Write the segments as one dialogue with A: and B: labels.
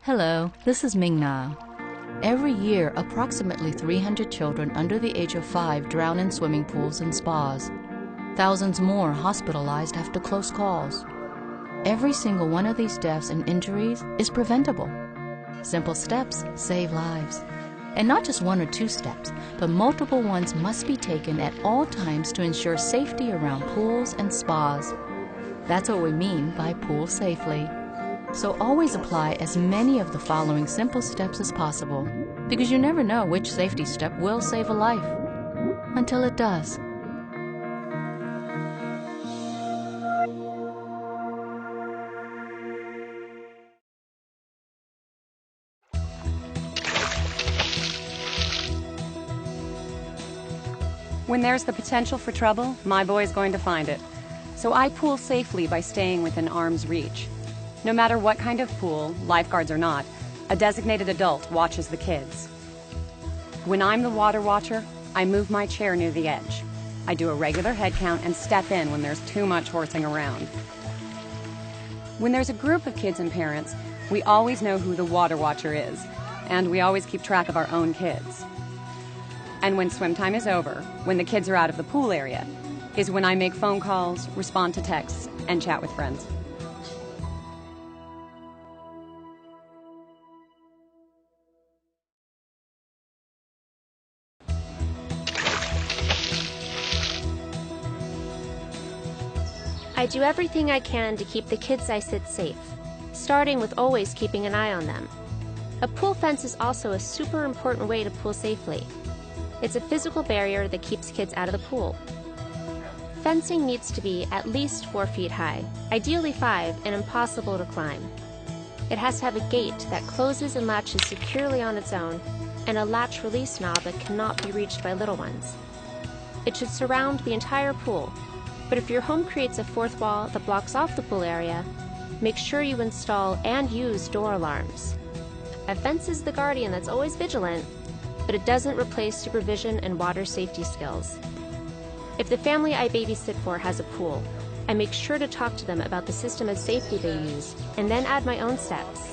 A: Hello, this is Ming Na. Every year, approximately 300 children under the age of 5 drown in swimming pools and spas. Thousands more hospitalized after close calls. Every single one of these deaths and injuries is preventable. Simple steps save lives. And not just one or two steps, but multiple ones must be taken at all times to ensure safety around pools and spas. That's what we mean by pool safely. So always apply as many of the following simple steps as possible, because you never know which safety step will save a life, until it does.
B: When there's the potential for trouble, my boy's going to find it. So I pool safely by staying within arm's reach. No matter what kind of pool, lifeguards or not, a designated adult watches the kids. When I'm the water watcher, I move my chair near the edge. I do a regular head count and step in when there's too much horsing around. When there's a group of kids and parents, we always know who the water watcher is, and we always keep track of our own kids. And when swim time is over, when the kids are out of the pool area, is when I make phone calls, respond to texts, and chat with friends.
C: I do everything I can to keep the kids I sit safe, starting with always keeping an eye on them. A pool fence is also a super important way to pool safely. It's a physical barrier that keeps kids out of the pool. Fencing needs to be at least 4 feet high, ideally 5, and impossible to climb. It has to have a gate that closes and latches securely on its own, and a latch release knob that cannot be reached by little ones. It should surround the entire pool. But if your home creates a fourth wall that blocks off the pool area, make sure you install and use door alarms. A fence is the guardian that's always vigilant, but it doesn't replace supervision and water safety skills. If the family I babysit for has a pool, I make sure to talk to them about the system of safety they use, and then add my own steps.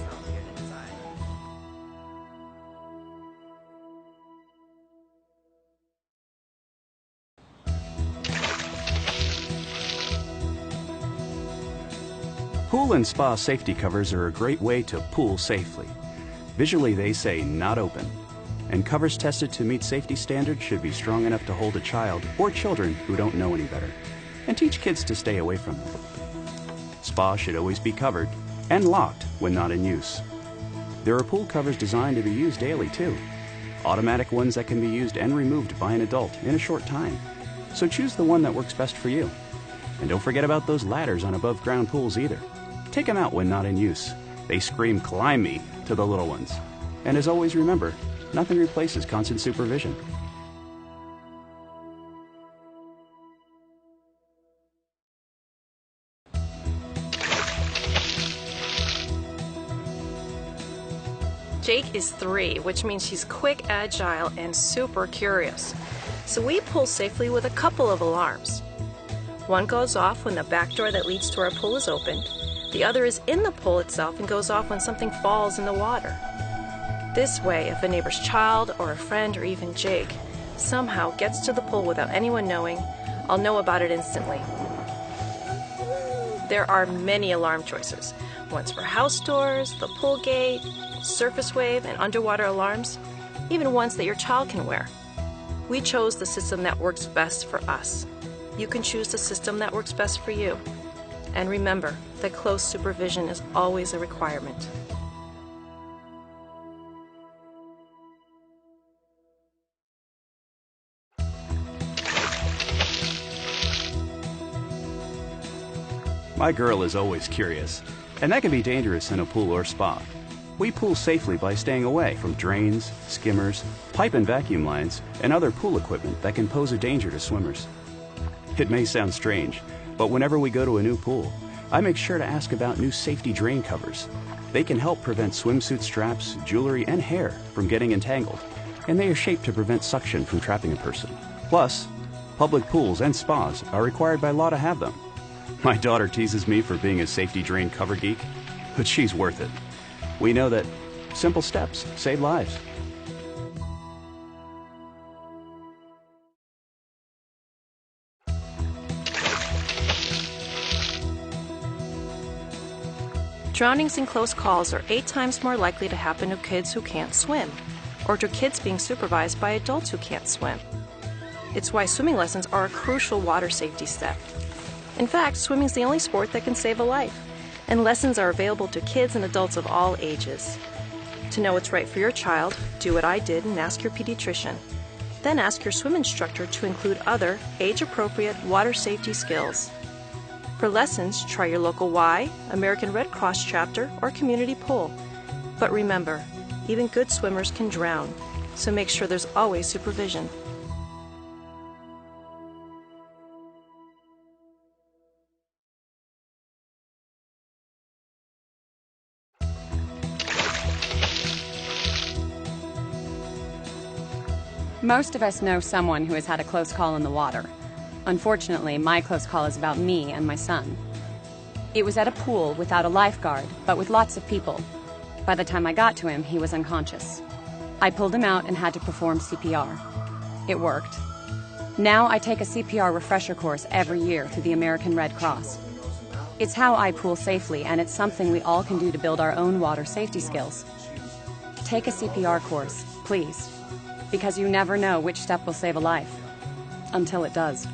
D: Pool and spa safety covers are a great way to pool safely. Visually, they say not open, and covers tested to meet safety standards should be strong enough to hold a child or children who don't know any better, and teach kids to stay away from them. Spa should always be covered and locked when not in use. There are pool covers designed to be used daily too, automatic ones that can be used and removed by an adult in a short time. So choose the one that works best for you. And don't forget about those ladders on above ground pools either. Take them out when not in use. They scream, "Climb me," to the little ones. And as always, remember, nothing replaces constant supervision.
E: Jake is 3, which means he's quick, agile, and super curious. So we pool safely with a couple of alarms. One goes off when the back door that leads to our pool is opened. The other is in the pool itself and goes off when something falls in the water. This way, if a neighbor's child or a friend or even Jake somehow gets to the pool without anyone knowing, I'll know about it instantly. There are many alarm choices. Ones for house doors, the pool gate, surface wave, and underwater alarms, even ones that your child can wear. We chose the system that works best for us. You can choose the system that works best for you. And remember that close supervision is always a requirement.
D: My girl is always curious, and that can be dangerous in a pool or spa. We pool safely by staying away from drains, skimmers, pipe and vacuum lines, and other pool equipment that can pose a danger to swimmers. It may sound strange, but whenever we go to a new pool, I make sure to ask about new safety drain covers. They can help prevent swimsuit straps, jewelry, and hair from getting entangled, and they are shaped to prevent suction from trapping a person. Plus, public pools and spas are required by law to have them. My daughter teases me for being a safety drain cover geek, but she's worth it. We know that simple steps save lives.
E: Drownings in close calls are 8 times more likely to happen to kids who can't swim, or to kids being supervised by adults who can't swim. It's why swimming lessons are a crucial water safety step. In fact, swimming is the only sport that can save a life, and lessons are available to kids and adults of all ages. To know what's right for your child, do what I did and ask your pediatrician. Then ask your swim instructor to include other age-appropriate water safety skills. For lessons, try your local Y, American Red Cross chapter, or community pool. But remember, even good swimmers can drown, so make sure there's always supervision.
B: Most of us know someone who has had a close call in the water. Unfortunately, my close call is about me and my son. It was at a pool without a lifeguard, but with lots of people. By the time I got to him, he was unconscious. I pulled him out and had to perform CPR. It worked. Now I take a CPR refresher course every year through the American Red Cross. It's how I pool safely, and it's something we all can do to build our own water safety skills. Take a CPR course, please, because you never know which step will save a life, until it does.